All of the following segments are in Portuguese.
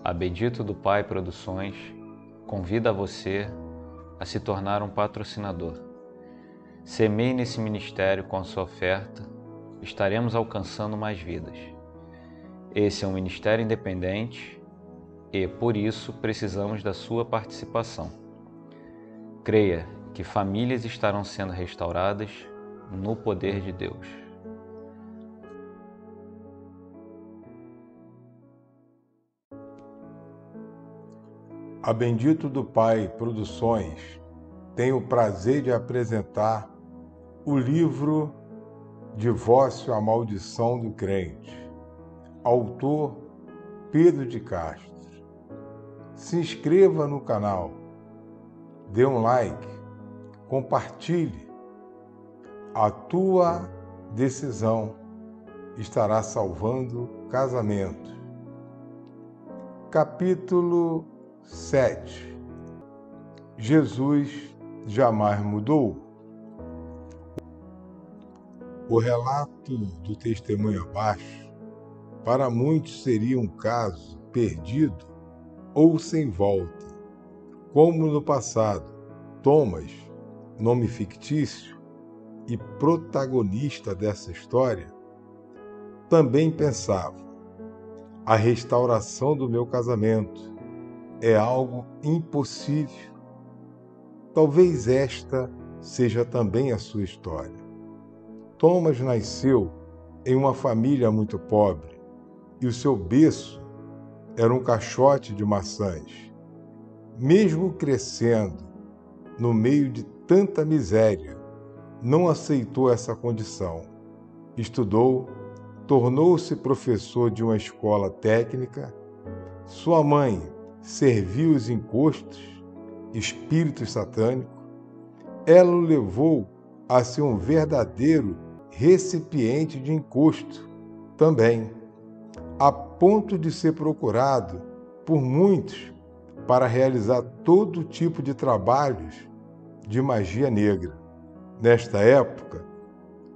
A Bendito do Pai Produções convida você a se tornar um patrocinador. Semeie nesse ministério com a sua oferta, estaremos alcançando mais vidas. Esse é um ministério independente e, por isso, precisamos da sua participação. Creia que famílias estarão sendo restauradas no poder de Deus. A Bendito do Pai Produções tem o prazer de apresentar o livro Divórcio, a Maldição do Crente, autor Pedro de Castro. Se inscreva no canal, dê um like, compartilhe. A tua decisão estará salvando casamento. Capítulo 7. Jesus jamais mudou. O relato do testemunho abaixo, para muitos seria um caso perdido ou sem volta. Como no passado, Thomas, nome fictício e protagonista dessa história, também pensava: a restauração do meu casamento é algo impossível. Talvez esta seja também a sua história. Thomas nasceu em uma família muito pobre e o seu berço era um caixote de maçãs. Mesmo crescendo no meio de tanta miséria, não aceitou essa condição. Estudou, tornou-se professor de uma escola técnica. Sua mãe serviu os encostos, espíritos satânicos. Ela o levou a ser um verdadeiro recipiente de encosto também, a ponto de ser procurado por muitos para realizar todo tipo de trabalhos de magia negra. Nesta época,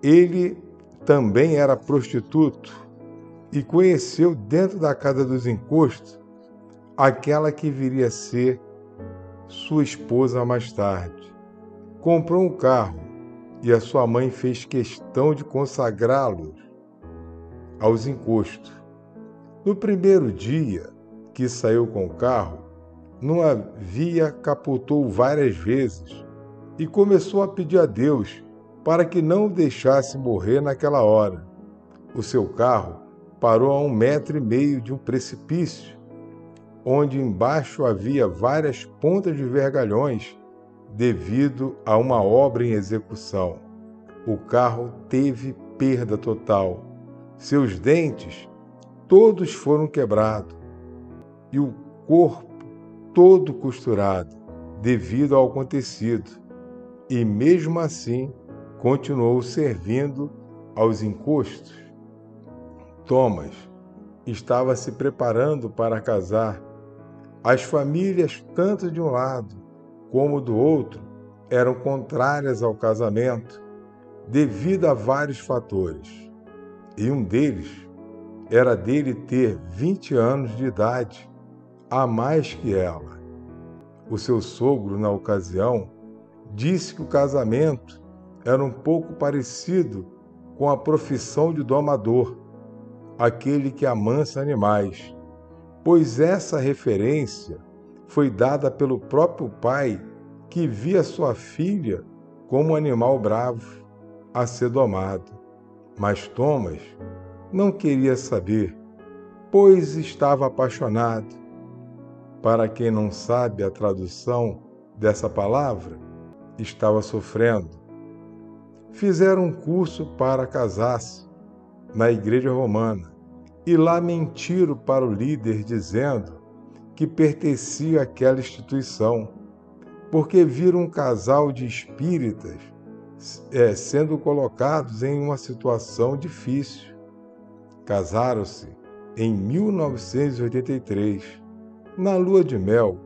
ele também era prostituto e conheceu dentro da casa dos encostos aquela que viria a ser sua esposa mais tarde. Comprou um carro e a sua mãe fez questão de consagrá-lo aos encostos. No primeiro dia que saiu com o carro, numa via capotou várias vezes e começou a pedir a Deus para que não o deixasse morrer naquela hora. O seu carro parou a 1,5 metro de um precipício, onde embaixo havia várias pontas de vergalhões devido a uma obra em execução. O carro teve perda total. Seus dentes todos foram quebrados e o corpo todo costurado devido ao acontecido. E mesmo assim continuou servindo aos encostos. Thomas estava se preparando para casar. As famílias, tanto de um lado como do outro, eram contrárias ao casamento devido a vários fatores. E um deles era dele ter 20 anos de idade a mais que ela. O seu sogro, na ocasião, disse que o casamento era um pouco parecido com a profissão de domador, aquele que amansa animais, pois essa referência foi dada pelo próprio pai, que via sua filha como um animal bravo a ser domado. Mas Thomas não queria saber, pois estava apaixonado. Para quem não sabe a tradução dessa palavra, estava sofrendo. Fizeram um curso para casar-se na igreja romana e lá mentiram para o líder dizendo que pertencia àquela instituição, porque viram um casal de espíritas sendo colocados em uma situação difícil. Casaram-se em 1983. Na lua de mel,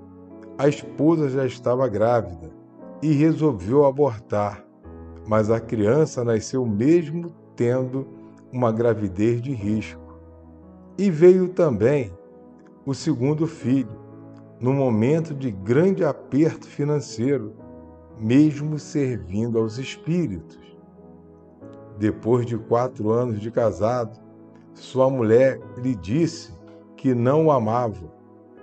a esposa já estava grávida e resolveu abortar, mas a criança nasceu mesmo tendo uma gravidez de risco. E veio também o segundo filho, num momento de grande aperto financeiro, mesmo servindo aos espíritos. Depois de 4 anos de casado, sua mulher lhe disse que não o amava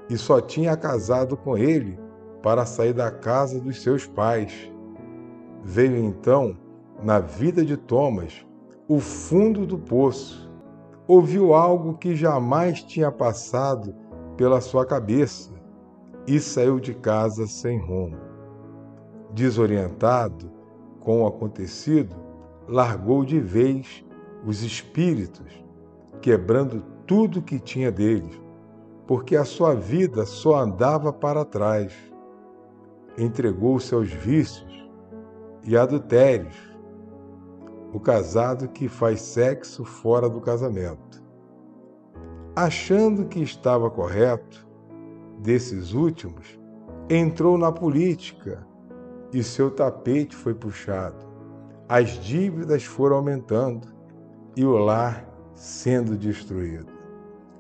e só tinha casado com ele para sair da casa dos seus pais. Veio então, na vida de Thomas, o fundo do poço. Ouviu algo que jamais tinha passado pela sua cabeça e saiu de casa sem rumo. Desorientado com o acontecido, largou de vez os espíritos, quebrando tudo que tinha deles, porque a sua vida só andava para trás. Entregou-se aos vícios e adultérios, o casado que faz sexo fora do casamento. Achando que estava correto, desses últimos, entrou na política e seu tapete foi puxado. As dívidas foram aumentando e o lar sendo destruído.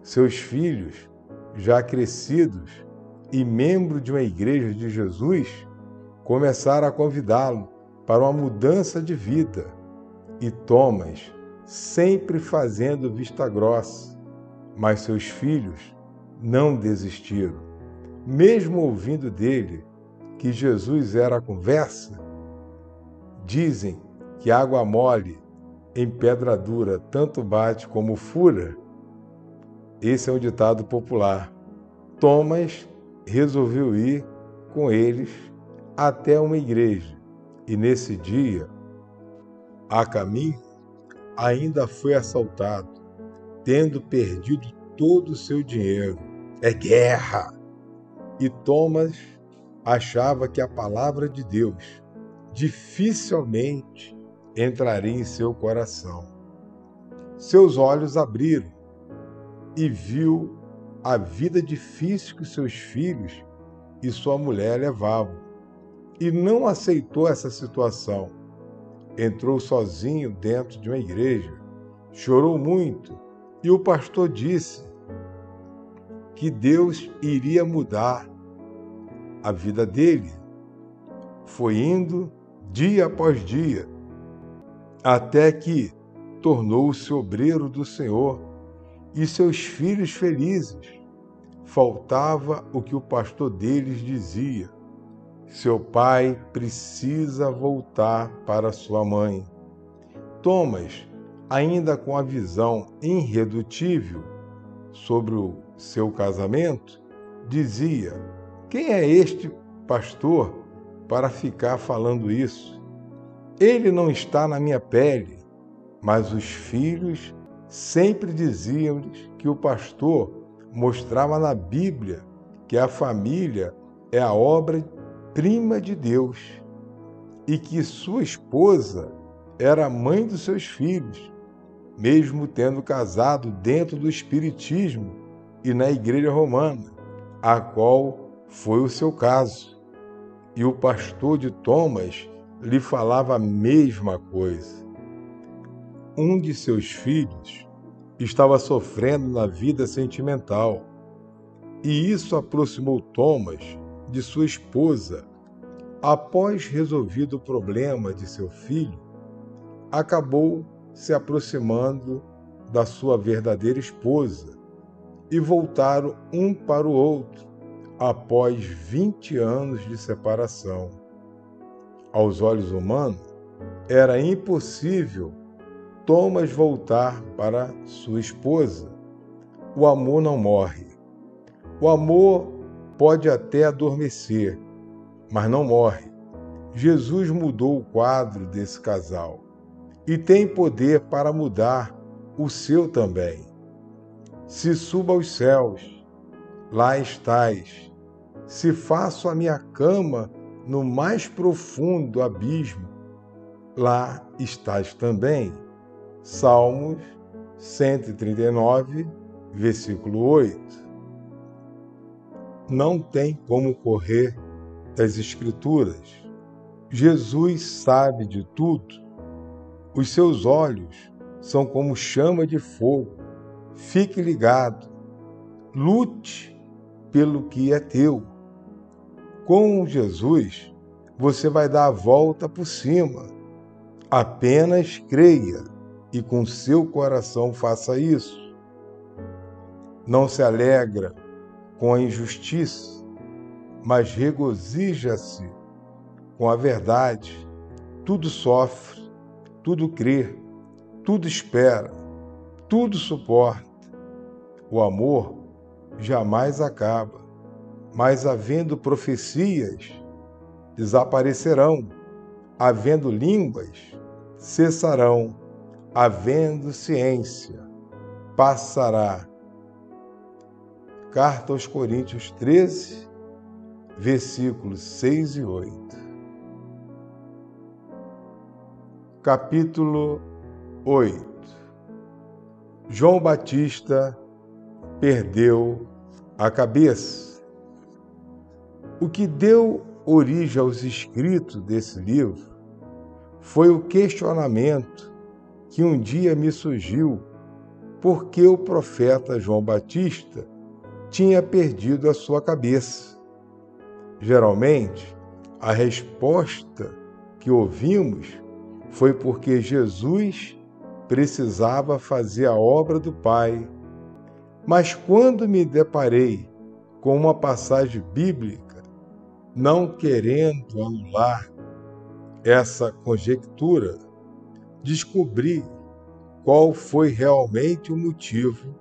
Seus filhos, já crescidos e membros de uma igreja de Jesus, começaram a convidá-lo para uma mudança de vida. E Thomas, sempre fazendo vista grossa, mas seus filhos não desistiram. Mesmo ouvindo dele que Jesus era a conversa, dizem que água mole em pedra dura tanto bate como fura. Esse é um ditado popular. Thomas resolveu ir com eles até uma igreja e nesse dia, a caminho, ainda foi assaltado, tendo perdido todo o seu dinheiro. É guerra! E Thomas achava que a palavra de Deus dificilmente entraria em seu coração. Seus olhos abriram e viu a vida difícil que seus filhos e sua mulher levavam, e não aceitou essa situação. Entrou sozinho dentro de uma igreja, chorou muito, e o pastor disse que Deus iria mudar a vida dele. Foi indo dia após dia, até que tornou-se obreiro do Senhor e seus filhos felizes. Faltava o que o pastor deles dizia: seu pai precisa voltar para sua mãe. Thomas, ainda com a visão irredutível sobre o seu casamento, dizia: quem é este pastor para ficar falando isso? Ele não está na minha pele. Mas os filhos sempre diziam-lhes que o pastor mostrava na Bíblia que a família é a obra-prima de Deus e que sua esposa era a mãe dos seus filhos, mesmo tendo casado dentro do Espiritismo e na Igreja Romana, a qual foi o seu caso. E o pastor de Thomas lhe falava a mesma coisa. Um de seus filhos estava sofrendo na vida sentimental, e isso aproximou Thomas de sua esposa. Após resolvido o problema de seu filho, acabou se aproximando da sua verdadeira esposa e voltaram um para o outro após 20 anos de separação. Aos olhos humanos, era impossível Thomas voltar para sua esposa. O amor não morre. O amor pode até adormecer, mas não morre. Jesus mudou o quadro desse casal e tem poder para mudar o seu também. Se subo aos céus, lá estás. Se faço a minha cama no mais profundo abismo, lá estás também. Salmos 139, versículo 8. Não tem como correr das Escrituras. Jesus sabe de tudo. Os seus olhos são como chama de fogo. Fique ligado. Lute pelo que é teu. Com Jesus, você vai dar a volta por cima. Apenas creia e com seu coração faça isso. Não se alegra com a injustiça, mas regozija-se com a verdade. Tudo sofre, tudo crê, tudo espera, tudo suporta. O amor jamais acaba, mas havendo profecias, desaparecerão, havendo línguas, cessarão, havendo ciência, passará. Carta aos Coríntios 13, versículos 6 e 8. Capítulo 8. João Batista perdeu a cabeça. O que deu origem aos escritos desse livro foi o questionamento que um dia me surgiu por que o profeta João Batista tinha perdido a sua cabeça. Geralmente, a resposta que ouvimos foi porque Jesus precisava fazer a obra do Pai. Mas quando me deparei com uma passagem bíblica, não querendo anular essa conjectura, descobri qual foi realmente o motivo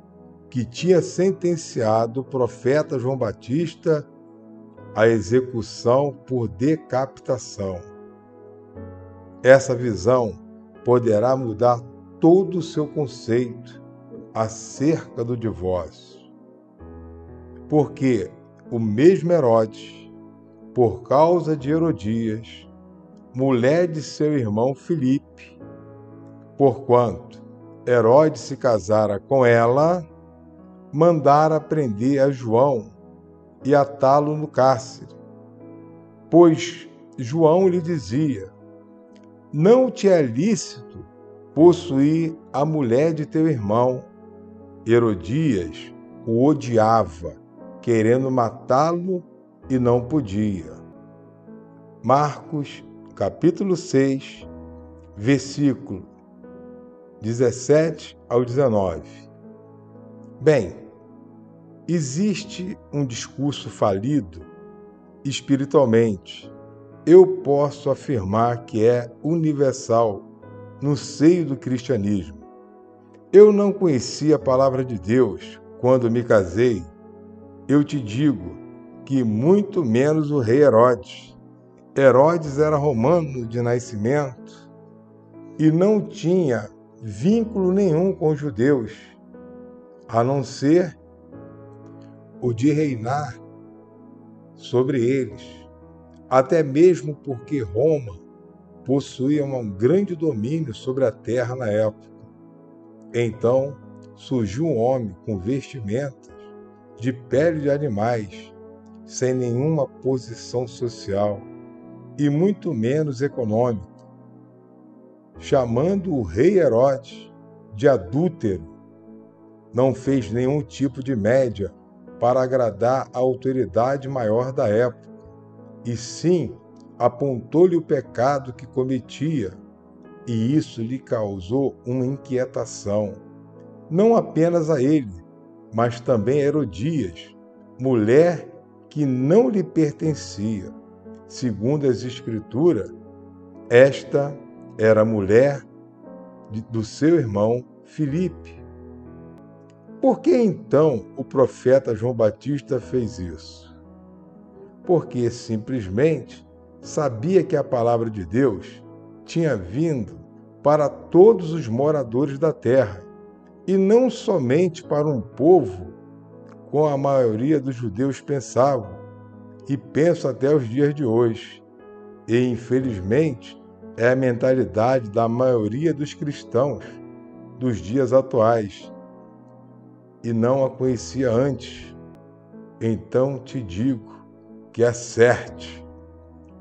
que tinha sentenciado o profeta João Batista à execução por decapitação. Essa visão poderá mudar todo o seu conceito acerca do divórcio. Porque o mesmo Herodes, por causa de Herodias, mulher de seu irmão Filipe, porquanto Herodes se casara com ela, mandara prender a João e atá-lo no cárcere. Pois João lhe dizia: não te é lícito possuir a mulher de teu irmão. Herodias o odiava, querendo matá-lo e não podia. Marcos, capítulo 6, versículo 17 ao 19. Bem, existe um discurso falido espiritualmente. Eu posso afirmar que é universal no seio do cristianismo. Eu não conhecia a palavra de Deus quando me casei. Eu te digo que muito menos o rei Herodes. Herodes era romano de nascimento e não tinha vínculo nenhum com os judeus, a não ser o de reinar sobre eles, até mesmo porque Roma possuía um grande domínio sobre a terra na época. Então surgiu um homem com vestimentas de pele de animais, sem nenhuma posição social e muito menos econômica, chamando o rei Herodes de adúltero. Não fez nenhum tipo de média para agradar a autoridade maior da época, e sim apontou-lhe o pecado que cometia, e isso lhe causou uma inquietação, não apenas a ele, mas também a Herodias, mulher que não lhe pertencia. Segundo as Escrituras, esta era a mulher do seu irmão Filipe. Por que então o profeta João Batista fez isso? Porque simplesmente sabia que a palavra de Deus tinha vindo para todos os moradores da terra, e não somente para um povo, como a maioria dos judeus pensavam, e pensa até os dias de hoje. E, infelizmente, é a mentalidade da maioria dos cristãos dos dias atuais, e não a conhecia antes. Então te digo que acerte.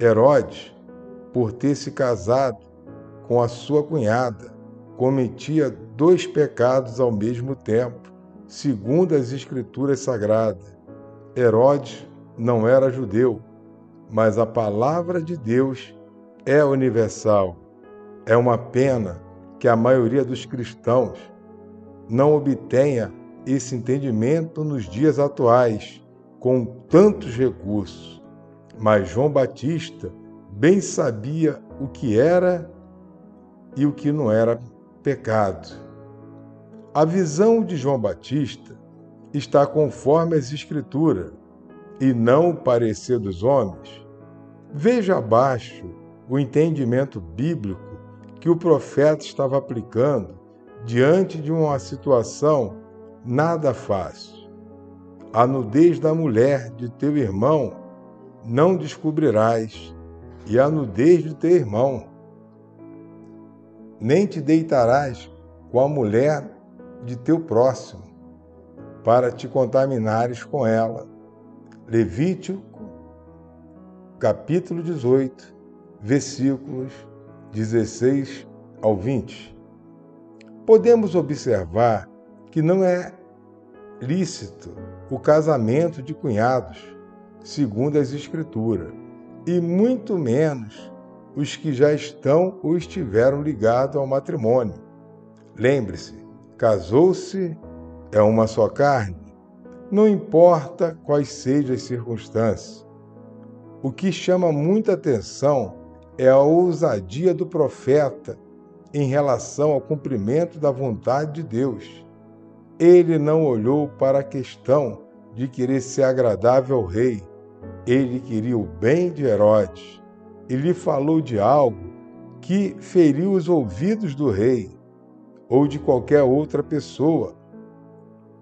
Herodes, por ter se casado com a sua cunhada, cometia 2 pecados ao mesmo tempo, segundo as Escrituras Sagradas. Herodes não era judeu, mas a palavra de Deus é universal. É uma pena que a maioria dos cristãos não obtenha esse entendimento nos dias atuais, com tantos recursos. Mas João Batista bem sabia o que era e o que não era pecado. A visão de João Batista está conforme as Escrituras, e não o parecer dos homens. Veja abaixo o entendimento bíblico que o profeta estava aplicando diante de uma situação nada fácil. A nudez da mulher de teu irmão não descobrirás, e a nudez de teu irmão. Nem te deitarás com a mulher de teu próximo, para te contaminares com ela. Levítico, capítulo 18, versículos 16 ao 20. Podemos observar que não é lícito o casamento de cunhados, segundo as Escrituras, e muito menos os que já estão ou estiveram ligados ao matrimônio. Lembre-se, casou-se, é uma só carne. Não importa quais sejam as circunstâncias. O que chama muita atenção é a ousadia do profeta em relação ao cumprimento da vontade de Deus. Ele não olhou para a questão de querer ser agradável ao rei. Ele queria o bem de Herodes. E lhe falou de algo que feriu os ouvidos do rei ou de qualquer outra pessoa.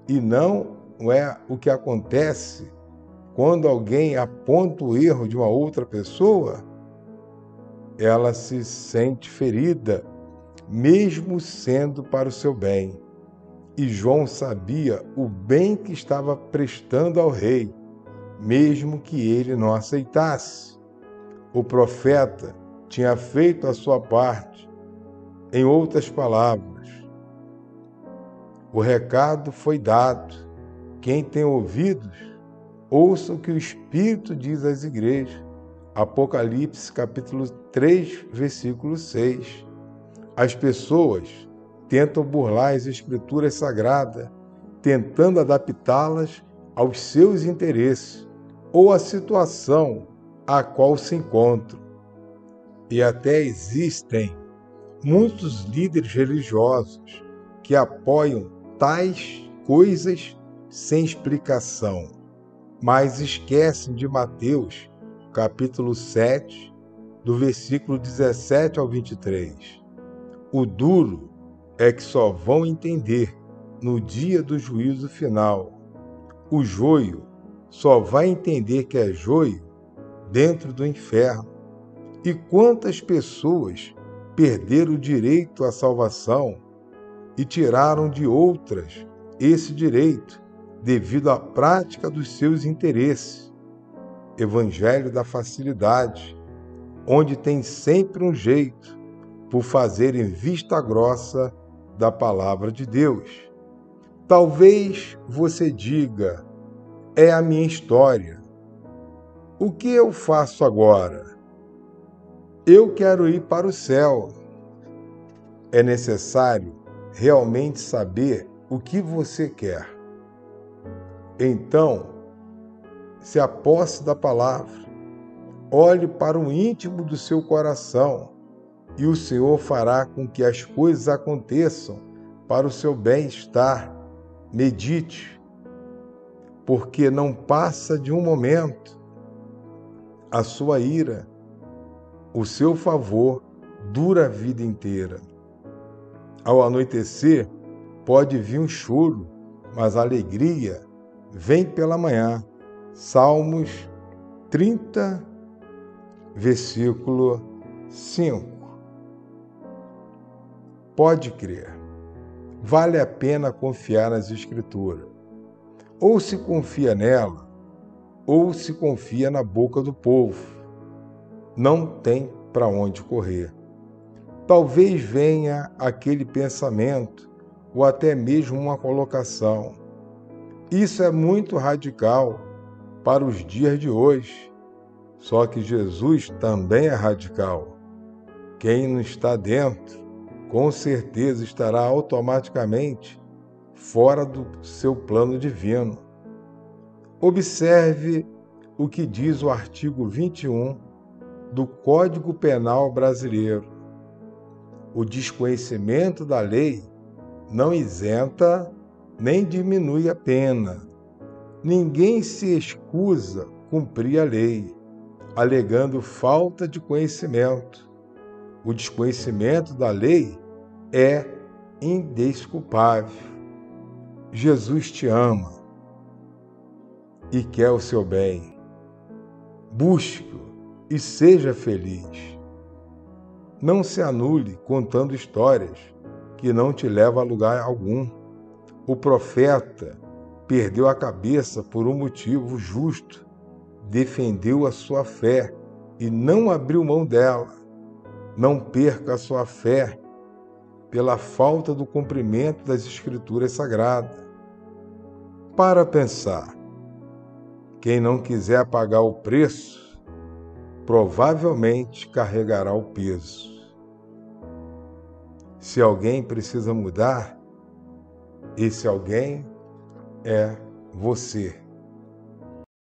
E não é o que acontece quando alguém aponta o erro de uma outra pessoa. Ela se sente ferida, mesmo sendo para o seu bem. E João sabia o bem que estava prestando ao rei, mesmo que ele não aceitasse. O profeta tinha feito a sua parte. Em outras palavras, o recado foi dado. Quem tem ouvidos, ouça o que o Espírito diz às igrejas. Apocalipse, capítulo 3, versículo 6. As pessoas tentam burlar as Escrituras sagradas, tentando adaptá-las aos seus interesses ou à situação a qual se encontram. E até existem muitos líderes religiosos que apoiam tais coisas sem explicação, mas esquecem de Mateus, capítulo 7, do versículo 17 ao 23. O duro é que só vão entender no dia do juízo final. O joio só vai entender que é joio dentro do inferno. E quantas pessoas perderam o direito à salvação e tiraram de outras esse direito devido à prática dos seus interesses. Evangelho da facilidade, onde tem sempre um jeito por fazerem vista grossa da palavra de Deus. Talvez você diga, é a minha história. O que eu faço agora? Eu quero ir para o céu. É necessário realmente saber o que você quer. Então, se aposse da palavra, olhe para o íntimo do seu coração e o Senhor fará com que as coisas aconteçam para o seu bem-estar. Medite, porque não passa de um momento. A sua ira, o seu favor, dura a vida inteira. Ao anoitecer, pode vir um choro, mas a alegria vem pela manhã. Salmos 30, versículo 5. Pode crer. Vale a pena confiar nas Escrituras. Ou se confia nela, ou se confia na boca do povo. Não tem para onde correr. Talvez venha aquele pensamento, ou até mesmo uma colocação. Isso é muito radical. para os dias de hoje. Só que Jesus também é radical. Quem não está dentro, com certeza estará automaticamente fora do seu plano divino. Observe o que diz o artigo 21 do Código Penal brasileiro. O desconhecimento da lei não isenta nem diminui a pena. Ninguém se excusa cumprir a lei, alegando falta de conhecimento. O desconhecimento da lei é indesculpável. Jesus te ama e quer o seu bem. Busque-o e seja feliz. Não se anule contando histórias que não te levam a lugar algum. O profeta perdeu a cabeça por um motivo justo, defendeu a sua fé e não abriu mão dela. Não perca a sua fé pela falta do cumprimento das Escrituras Sagradas. Para pensar, quem não quiser pagar o preço, provavelmente carregará o peso. Se alguém precisa mudar, esse alguém é você.